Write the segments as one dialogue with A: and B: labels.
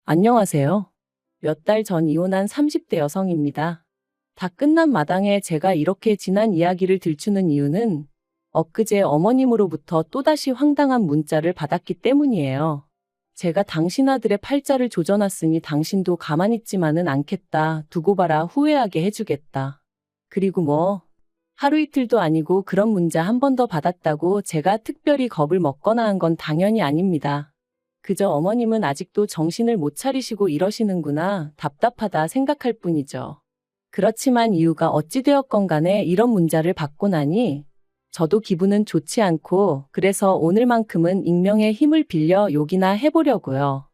A: 안녕하세요. 몇 달 전 이혼한 30대 여성입니다. 다 끝난 마당에 제가 이렇게 지난 이야기를 들추는 이유는 엊그제 어머님으로부터 또다시 황당한 문자를 받았기 때문이에요. 제가 당신 아들의 팔자를 조져놨으니 당신도 가만히 있지만은 않겠다. 두고 봐라. 후회하게 해주겠다. 그리고 뭐 하루 이틀도 아니고 그런 문자 한 번 더 받았다고 제가 특별히 겁을 먹거나 한 건 당연히 아닙니다. 그저 어머님은 아직도 정신을 못 차리시고 이러시는구나, 답답하다 생각할 뿐이죠. 그렇지만 이유가 어찌되었건 간에 이런 문자를 받고 나니 저도 기분은 좋지 않고, 그래서 오늘만큼은 익명의 힘을 빌려 욕이나 해보려고요.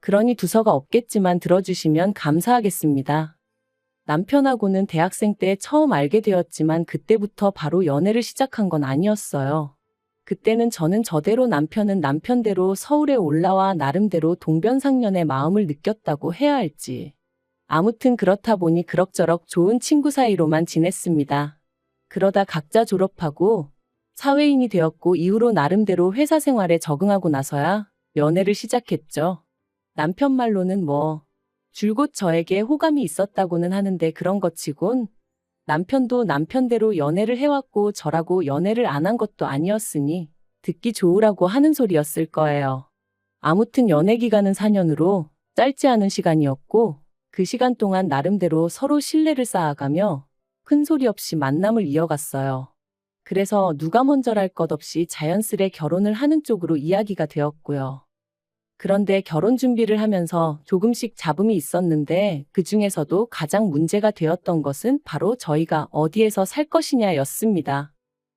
A: 그러니 두서가 없겠지만 들어주시면 감사하겠습니다. 남편하고는 대학생 때 처음 알게 되었지만 그때부터 바로 연애를 시작한 건 아니었어요. 그때는 저는 저대로, 남편은 남편대로 서울에 올라와 나름대로 동변상련의 마음을 느꼈다고 해야 할지. 아무튼 그렇다 보니 그럭저럭 좋은 친구 사이로만 지냈습니다. 그러다 각자 졸업하고 사회인이 되었고 이후로 나름대로 회사 생활에 적응하고 나서야 연애를 시작했죠. 남편 말로는 뭐 줄곧 저에게 호감이 있었다고는 하는데 그런 것 치곤 남편도 남편대로 연애를 해왔고 저라고 연애를 안 한 것도 아니었으니 듣기 좋으라고 하는 소리였을 거예요. 아무튼 연애 기간은 4년으로 짧지 않은 시간이었고 그 시간 동안 나름대로 서로 신뢰를 쌓아가며 큰 소리 없이 만남을 이어갔어요. 그래서 누가 먼저랄 것 없이 자연스레 결혼을 하는 쪽으로 이야기가 되었고요. 그런데 결혼 준비를 하면서 조금씩 잡음이 있었는데 그 중에서도 가장 문제가 되었던 것은 바로 저희가 어디에서 살 것이냐였습니다.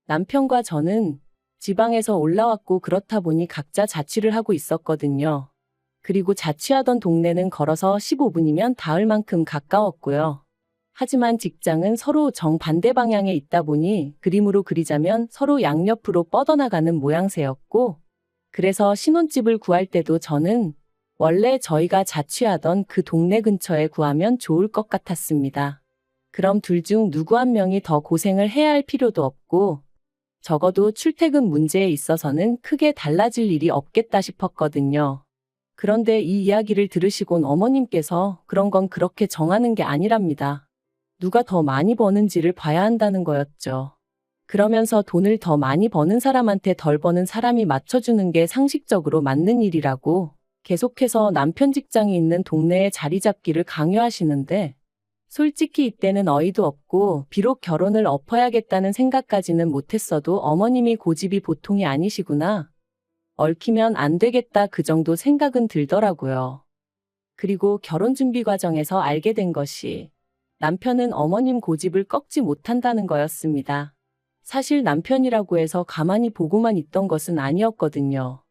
A: 남편과 저는 지방에서 올라왔고 그렇다 보니 각자 자취를 하고 있었거든요. 그리고 자취하던 동네는 걸어서 15분이면 닿을 만큼 가까웠고요. 하지만 직장은 서로 정반대 방향에 있다 보니 그림으로 그리자면 서로 양옆으로 뻗어나가는 모양새였고, 그래서 신혼집을 구할 때도 저는 원래 저희가 자취하던 그 동네 근처에 구하면 좋을 것 같았습니다. 그럼 둘 중 누구 한 명이 더 고생을 해야 할 필요도 없고 적어도 출퇴근 문제에 있어서는 크게 달라질 일이 없겠다 싶었거든요. 그런데 이 이야기를 들으시곤 어머님께서 그런 건 그렇게 정하는 게 아니랍니다. 누가 더 많이 버는지를 봐야 한다는 거였죠. 그러면서 돈을 더 많이 버는 사람한테 덜 버는 사람이 맞춰주는 게 상식적으로 맞는 일이라고 계속해서 남편 직장이 있는 동네에 자리 잡기를 강요하시는데, 솔직히 이때는 어이도 없고 비록 결혼을 엎어야겠다는 생각까지는 못했어도 어머님이 고집이 보통이 아니시구나, 얽히면 안 되겠다, 그 정도 생각은 들더라고요. 그리고 결혼 준비 과정에서 알게 된 것이 남편은 어머님 고집을 꺾지 못한다는 거였습니다. 사실 남편이라고 해서 가만히 보고만 있던 것은 아니었거든요.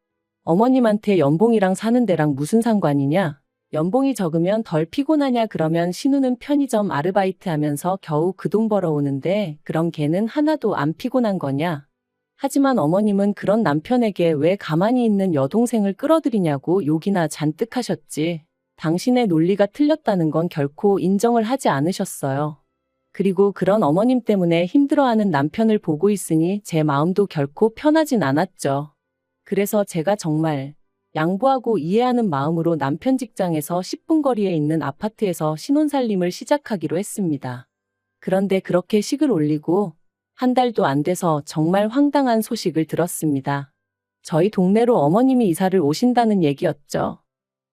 A: 어머님한테 연봉이랑 사는 데랑 무슨 상관이냐? 연봉이 적으면 덜 피곤하냐? 그러면 신우는 편의점 아르바이트 하면서 겨우 그 돈 벌어오는데 그럼 걔는 하나도 안 피곤한 거냐? 하지만 어머님은 그런 남편에게 왜 가만히 있는 여동생을 끌어들이냐고 욕이나 잔뜩 하셨지. 당신의 논리가 틀렸다는 건 결코 인정을 하지 않으셨어요. 그리고 그런 어머님 때문에 힘들어하는 남편을 보고 있으니 제 마음도 결코 편하진 않았죠. 그래서 제가 정말 양보하고 이해하는 마음으로 남편 직장에서 10분 거리에 있는 아파트에서 신혼살림을 시작하기로 했습니다. 그런데 그렇게 식을 올리고 한 달도 안 돼서 정말 황당한 소식을 들었습니다. 저희 동네로 어머님이 이사를 오신다는 얘기였죠.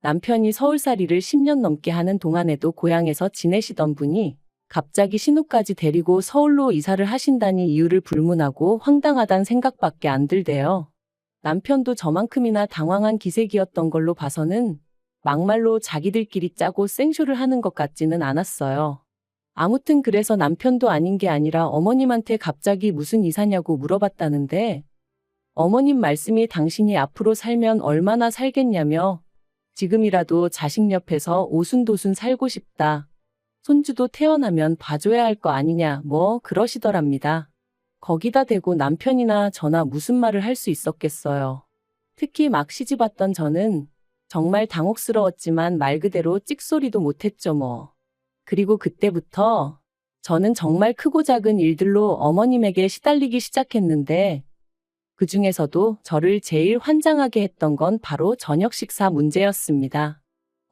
A: 남편이 서울살이를 10년 넘게 하는 동안에도 고향에서 지내시던 분이 갑자기 신우까지 데리고 서울로 이사를 하신다니 이유를 불문하고 황당하단 생각밖에 안 들대요. 남편도 저만큼이나 당황한 기색이었던 걸로 봐서는 막말로 자기들끼리 짜고 생쇼를 하는 것 같지는 않았어요. 아무튼 그래서 남편도 아닌 게 아니라 어머님한테 갑자기 무슨 이사냐고 물어봤다는데, 어머님 말씀이 당신이 앞으로 살면 얼마나 살겠냐며 지금이라도 자식 옆에서 오순도순 살고 싶다. 손주도 태어나면 봐줘야 할 거 아니냐 뭐 그러시더랍니다. 거기다 대고 남편이나 저나 무슨 말을 할 수 있었겠어요. 특히 막 시집왔던 저는 정말 당혹스러웠지만 말 그대로 찍소리도 못했죠 뭐. 그리고 그때부터 저는 정말 크고 작은 일들로 어머님에게 시달리기 시작했는데, 그 중에서도 저를 제일 환장하게 했던 건 바로 저녁 식사 문제였습니다.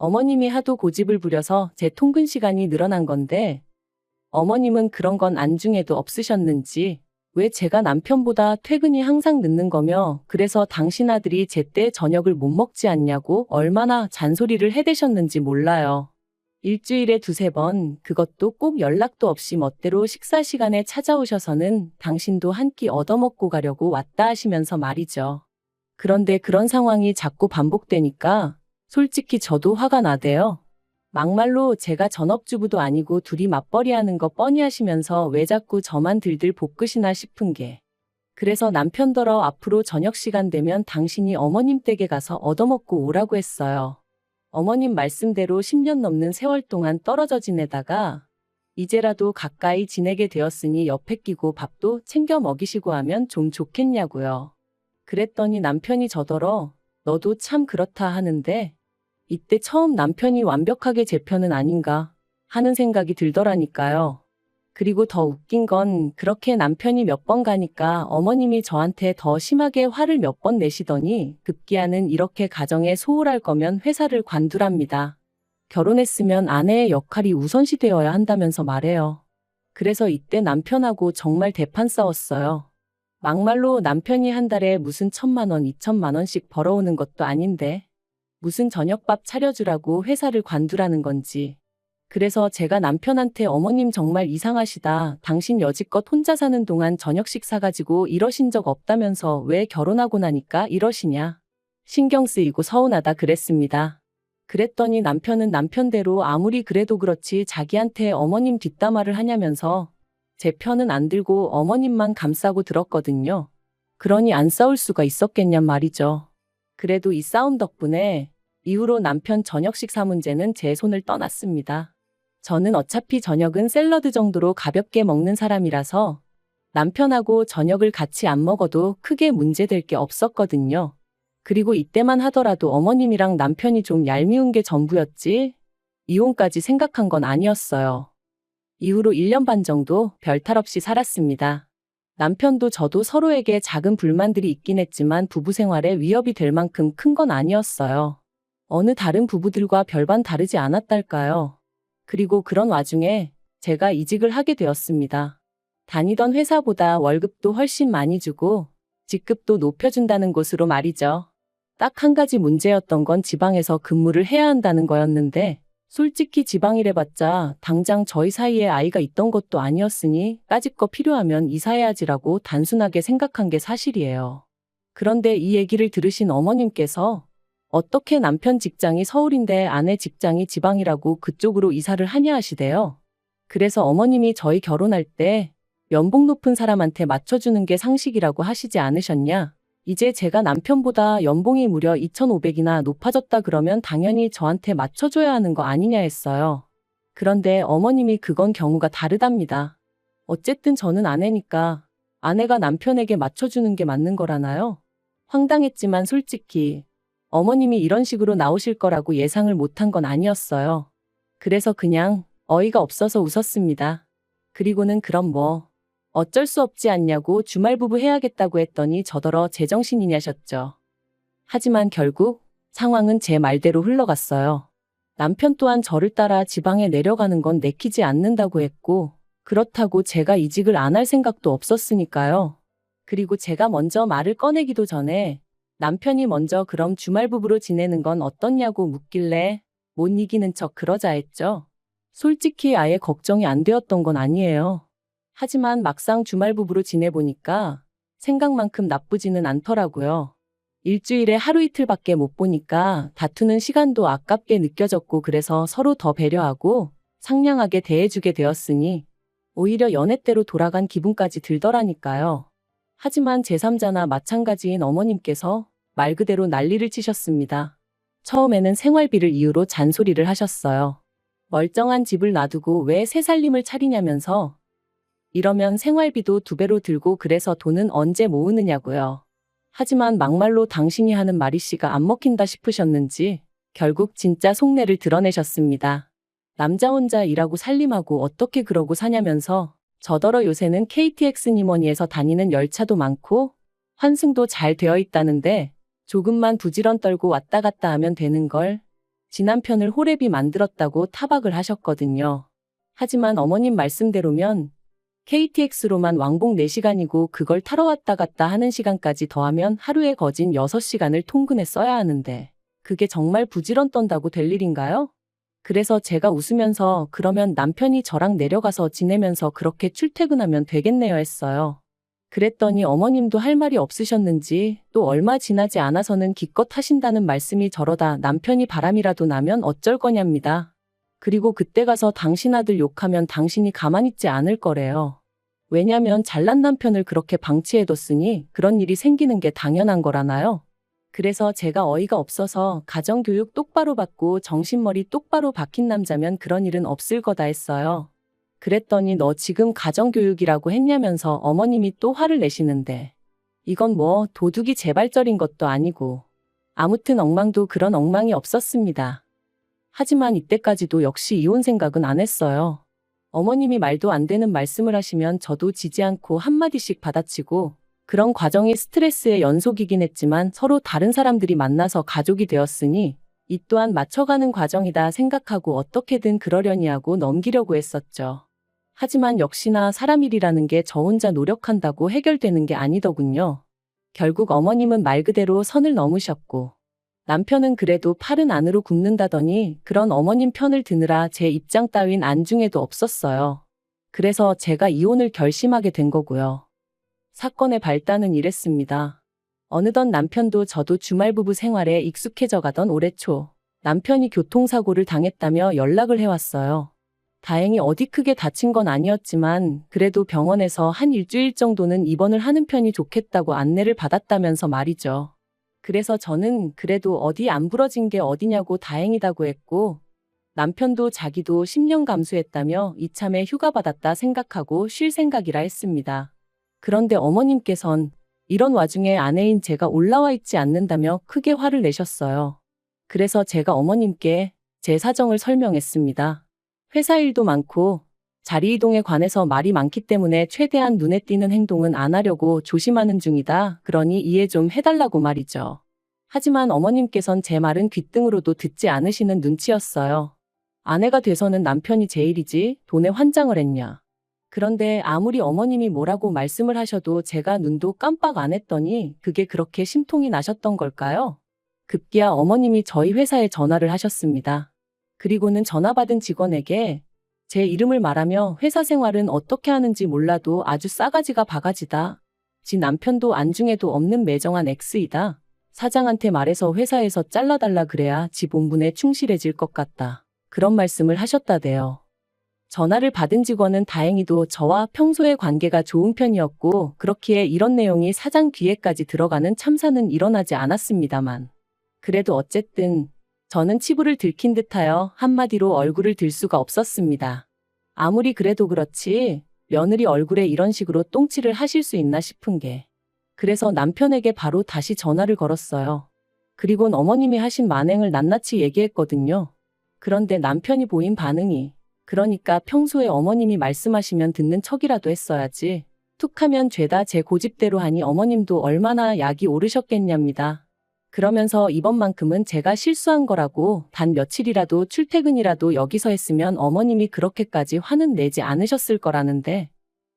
A: 어머님이 하도 고집을 부려서 제 통근 시간이 늘어난 건데 어머님은 그런 건 안중에도 없으셨는지 왜 제가 남편보다 퇴근이 항상 늦는 거며 그래서 당신 아들이 제때 저녁을 못 먹지 않냐고 얼마나 잔소리를 해대셨는지 몰라요. 일주일에 두세 번 그것도 꼭 연락도 없이 멋대로 식사 시간에 찾아오셔서는 당신도 한 끼 얻어먹고 가려고 왔다 하시면서 말이죠. 그런데 그런 상황이 자꾸 반복되니까 솔직히 저도 화가 나대요. 막말로 제가 전업주부도 아니고 둘이 맞벌이 하는 거 뻔히 하시면서 왜 자꾸 저만 들들 볶으시나 싶은 게. 그래서 남편더러 앞으로 저녁 시간 되면 당신이 어머님 댁에 가서 얻어먹고 오라고 했어요. 어머님 말씀대로 10년 넘는 세월 동안 떨어져 지내다가 이제라도 가까이 지내게 되었으니 옆에 끼고 밥도 챙겨 먹이시고 하면 좀 좋겠냐고요. 그랬더니 남편이 저더러 너도 참 그렇다 하는데 이때 처음 남편이 완벽하게 제 편은 아닌가 하는 생각이 들더라니까요. 그리고 더 웃긴 건 그렇게 남편이 몇 번 가니까 어머님이 저한테 더 심하게 화를 몇 번 내시더니 급기야는 이렇게 가정에 소홀할 거면 회사를 관두랍니다. 결혼했으면 아내의 역할이 우선시 되어야 한다면서 말해요. 그래서 이때 남편하고 정말 대판 싸웠어요. 막말로 남편이 한 달에 무슨 1,000만 원, 2,000만 원씩 벌어오는 것도 아닌데 무슨 저녁밥 차려주라고 회사를 관두라는 건지. 그래서 제가 남편한테 어머님 정말 이상하시다. 당신 여지껏 혼자 사는 동안 저녁식 사가지고 이러신 적 없다면서 왜 결혼하고 나니까 이러시냐. 신경 쓰이고 서운하다 그랬습니다. 그랬더니 남편은 남편대로 아무리 그래도 그렇지 자기한테 어머님 뒷담화를 하냐면서 제 편은 안 들고 어머님만 감싸고 들었거든요. 그러니 안 싸울 수가 있었겠냔 말이죠. 그래도 이 싸움 덕분에 이후로 남편 저녁 식사 문제는 제 손을 떠났습니다. 저는 어차피 저녁은 샐러드 정도로 가볍게 먹는 사람이라서 남편하고 저녁을 같이 안 먹어도 크게 문제될 게 없었거든요. 그리고 이때만 하더라도 어머님이랑 남편이 좀 얄미운 게 전부였지 이혼까지 생각한 건 아니었어요. 이후로 1년 반 정도 별탈 없이 살았습니다. 남편도 저도 서로에게 작은 불만들이 있긴 했지만 부부 생활에 위협이 될 만큼 큰 건 아니었어요. 어느 다른 부부들과 별반 다르지 않았달까요. 그리고 그런 와중에 제가 이직을 하게 되었습니다. 다니던 회사보다 월급도 훨씬 많이 주고 직급도 높여준다는 곳으로 말이죠. 딱 한 가지 문제였던 건 지방에서 근무를 해야 한다는 거였는데 솔직히 지방이래봤자 당장 저희 사이에 아이가 있던 것도 아니었으니 까짓거 필요하면 이사해야지라고 단순하게 생각한 게 사실이에요. 그런데 이 얘기를 들으신 어머님께서 어떻게 남편 직장이 서울인데 아내 직장이 지방이라고 그쪽으로 이사를 하냐 하시대요. 그래서 어머님이 저희 결혼할 때 연봉 높은 사람한테 맞춰주는 게 상식이라고 하시지 않으셨냐? 이제 제가 남편보다 연봉이 무려 2,500이나 높아졌다 그러면 당연히 저한테 맞춰줘야 하는 거 아니냐 했어요. 그런데 어머님이 그건 경우가 다르답니다. 어쨌든 저는 아내니까 아내가 남편에게 맞춰주는 게 맞는 거라나요? 황당했지만 솔직히 어머님이 이런 식으로 나오실 거라고 예상을 못한 건 아니었어요. 그래서 그냥 어이가 없어서 웃었습니다. 그리고는 그럼 뭐 어쩔 수 없지 않냐고 주말부부 해야겠다고 했더니 저더러 제정신이냐셨죠. 하지만 결국 상황은 제 말대로 흘러갔어요. 남편 또한 저를 따라 지방에 내려가는 건 내키지 않는다고 했고 그렇다고 제가 이직을 안 할 생각도 없었으니까요. 그리고 제가 먼저 말을 꺼내기도 전에 남편이 먼저 그럼 주말부부로 지내는 건 어떻냐고 묻길래 못 이기는 척 그러자 했죠. 솔직히 아예 걱정이 안 되었던 건 아니에요. 하지만 막상 주말부부로 지내보니까 생각만큼 나쁘지는 않더라고요. 일주일에 하루 이틀밖에 못 보니까 다투는 시간도 아깝게 느껴졌고 그래서 서로 더 배려하고 상냥하게 대해주게 되었으니 오히려 연애 때로 돌아간 기분까지 들더라니까요. 하지만 제3자나 마찬가지인 어머님께서 말 그대로 난리를 치셨습니다. 처음에는 생활비를 이유로 잔소리를 하셨어요. 멀쩡한 집을 놔두고 왜 새 살림을 차리냐면서 이러면 생활비도 2배로 들고 그래서 돈은 언제 모으느냐고요. 하지만 막말로 당신이 하는 말이씨가 안 먹힌다 싶으셨는지 결국 진짜 속내를 드러내셨습니다. 남자 혼자 일하고 살림하고 어떻게 그러고 사냐면서 저더러 요새는 KTX 니머니에서 다니는 열차도 많고 환승도 잘 되어 있다는데 조금만 부지런 떨고 왔다 갔다 하면 되는 걸 지 남편을 호랩이 만들었다고 타박을 하셨거든요. 하지만 어머님 말씀대로면 KTX로만 왕복 4시간이고 그걸 타러 왔다 갔다 하는 시간까지 더하면 하루에 거진 6시간을 통근에 써야 하는데 그게 정말 부지런 떤다고 될 일인가요? 그래서 제가 웃으면서 그러면 남편이 저랑 내려가서 지내면서 그렇게 출퇴근하면 되겠네요 했어요. 그랬더니 어머님도 할 말이 없으셨는지 또 얼마 지나지 않아서는 기껏 하신다는 말씀이 저러다 남편이 바람이라도 나면 어쩔 거냐입니다. 그리고 그때 가서 당신 아들 욕하면 당신이 가만히 있지 않을 거래요. 왜냐면 잘난 남편을 그렇게 방치해뒀으니 그런 일이 생기는 게 당연한 거라나요? 그래서 제가 어이가 없어서 가정교육 똑바로 받고 정신머리 똑바로 박힌 남자면 그런 일은 없을 거다 했어요. 그랬더니 너 지금 가정교육이라고 했냐면서 어머님이 또 화를 내시는데 이건 뭐 도둑이 재발절인 것도 아니고 아무튼 엉망도 그런 엉망이 없었습니다. 하지만 이때까지도 역시 이혼 생각은 안 했어요. 어머님이 말도 안 되는 말씀을 하시면 저도 지지 않고 한마디씩 받아치고 그런 과정이 스트레스의 연속이긴 했지만 서로 다른 사람들이 만나서 가족이 되었으니 이 또한 맞춰가는 과정이다 생각하고 어떻게든 그러려니 하고 넘기려고 했었죠. 하지만 역시나 사람 일이라는 게 저 혼자 노력한다고 해결되는 게 아니더군요. 결국 어머님은 말 그대로 선을 넘으셨고 남편은 그래도 팔은 안으로 굽는다더니 그런 어머님 편을 드느라 제 입장 따윈 안중에도 없었어요. 그래서 제가 이혼을 결심하게 된 거고요. 사건의 발단은 이랬습니다. 어느덧 남편도 저도 주말 부부 생활에 익숙해져 가던 올해 초 남편이 교통사고를 당했다며 연락을 해왔어요. 다행히 어디 크게 다친 건 아니었지만 그래도 병원에서 한 일주일 정도는 입원을 하는 편이 좋겠다고 안내를 받았다면서 말이죠. 그래서 저는 그래도 어디 안 부러진 게 어디냐고 다행이다고 했고 남편도 자기도 10년 감수했다며 이참에 휴가 받았다 생각하고 쉴 생각이라 했습니다. 그런데 어머님께선 이런 와중에 아내인 제가 올라와 있지 않는다며 크게 화를 내셨어요. 그래서 제가 어머님께 제 사정을 설명했습니다. 회사 일도 많고 자리 이동에 관해서 말이 많기 때문에 최대한 눈에 띄는 행동은 안 하려고 조심하는 중이다. 그러니 이해 좀 해달라고 말이죠. 하지만 어머님께선 제 말은 귓등으로도 듣지 않으시는 눈치였어요. 아내가 돼서는 남편이 제일이지 돈에 환장을 했냐. 그런데 아무리 어머님이 뭐라고 말씀을 하셔도 제가 눈도 깜빡 안 했더니 그게 그렇게 심통이 나셨던 걸까요? 급기야 어머님이 저희 회사에 전화를 하셨습니다. 그리고는 전화 받은 직원에게 제 이름을 말하며 회사 생활은 어떻게 하는지 몰라도 아주 싸가지가 바가지다. 지 남편도 안중에도 없는 매정한 X이다. 사장한테 말해서 회사에서 잘라달라 그래야 지 본분에 충실해질 것 같다. 그런 말씀을 하셨다대요. 전화를 받은 직원은 다행히도 저와 평소에 관계가 좋은 편이었고 그렇기에 이런 내용이 사장 귀에까지 들어가는 참사는 일어나지 않았습니다만 그래도 어쨌든 저는 치부를 들킨 듯하여 한마디로 얼굴을 들 수가 없었습니다. 아무리 그래도 그렇지 며느리 얼굴에 이런 식으로 똥칠을 하실 수 있나 싶은 게 그래서 남편에게 바로 다시 전화를 걸었어요. 그리곤 어머님이 하신 만행을 낱낱이 얘기했거든요. 그런데 남편이 보인 반응이 그러니까 평소에 어머님이 말씀하시면 듣는 척이라도 했어야지. 툭하면 죄다 제 고집대로 하니 어머님도 얼마나 약이 오르셨겠냐입니다. 그러면서 이번만큼은 제가 실수한 거라고 단 며칠이라도 출퇴근이라도 여기서 했으면 어머님이 그렇게까지 화는 내지 않으셨을 거라는데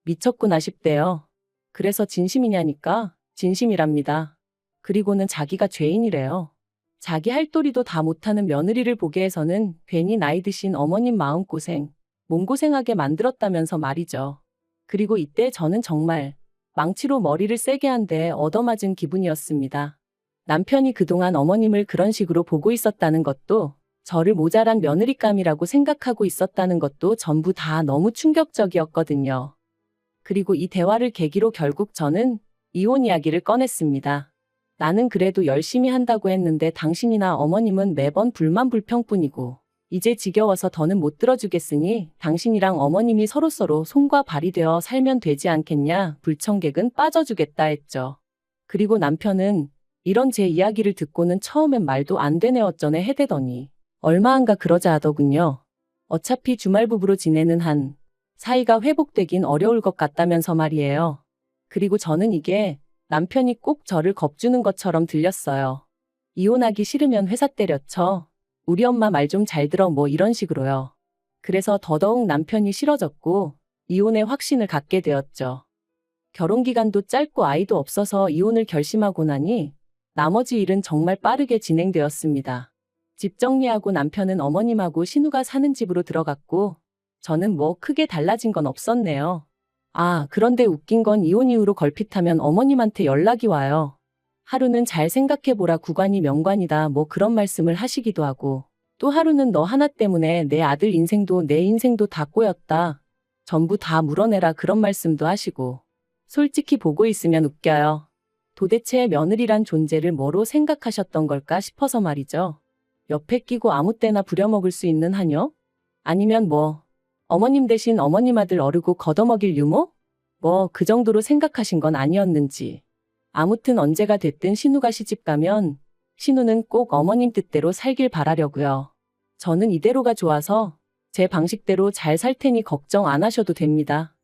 A: 미쳤구나 싶대요. 그래서 진심이냐니까 진심이랍니다. 그리고는 자기가 죄인이래요. 자기 할 도리도 다 못하는 며느리를 보게 해서는 괜히 나이 드신 어머님 마음고생, 몸고생하게 만들었다면서 말이죠. 그리고 이때 저는 정말 망치로 머리를 세게 한 대 얻어맞은 기분이었습니다. 남편이 그동안 어머님을 그런 식으로 보고 있었다는 것도 저를 모자란 며느리감이라고 생각하고 있었다는 것도 전부 다 너무 충격적이었거든요. 그리고 이 대화를 계기로 결국 저는 이혼 이야기를 꺼냈습니다. 나는 그래도 열심히 한다고 했는데 당신이나 어머님은 매번 불만 불평뿐이고 이제 지겨워서 더는 못 들어주겠으니 당신이랑 어머님이 서로서로 손과 발이 되어 살면 되지 않겠냐. 불청객은 빠져주겠다 했죠. 그리고 남편은 이런 제 이야기를 듣고는 처음엔 말도 안 되네 어쩌네 해대더니 얼마 안가 그러자 하더군요. 어차피 주말 부부로 지내는 한 사이가 회복되긴 어려울 것 같다면서 말이에요. 그리고 저는 이게 남편이 꼭 저를 겁주는 것처럼 들렸어요. 이혼하기 싫으면 회사 때려쳐. 우리 엄마 말 좀 잘 들어 뭐 이런 식으로요. 그래서 더더욱 남편이 싫어졌고 이혼의 확신을 갖게 되었죠. 결혼 기간도 짧고 아이도 없어서 이혼을 결심하고 나니 나머지 일은 정말 빠르게 진행되었습니다. 집 정리하고 남편은 어머님하고 신우가 사는 집으로 들어갔고 저는 뭐 크게 달라진 건 없었네요. 아, 그런데 웃긴 건 이혼 이후로 걸핏하면 어머님한테 연락이 와요. 하루는 잘 생각해보라 구관이 명관이다 뭐 그런 말씀을 하시기도 하고 또 하루는 너 하나 때문에 내 아들 인생도 내 인생도 다 꼬였다. 전부 다 물어내라 그런 말씀도 하시고 솔직히 보고 있으면 웃겨요. 도대체 며느리란 존재를 뭐로 생각하셨던 걸까 싶어서 말이죠. 옆에 끼고 아무 때나 부려먹을 수 있는 하녀? 아니면 뭐 어머님 대신 어머님 아들 어르고 걷어먹일 유모? 뭐 그 정도로 생각하신 건 아니었는지. 아무튼 언제가 됐든 신우가 시집가면 신우는 꼭 어머님 뜻대로 살길 바라려고요. 저는 이대로가 좋아서 제 방식대로 잘 살 테니 걱정 안 하셔도 됩니다.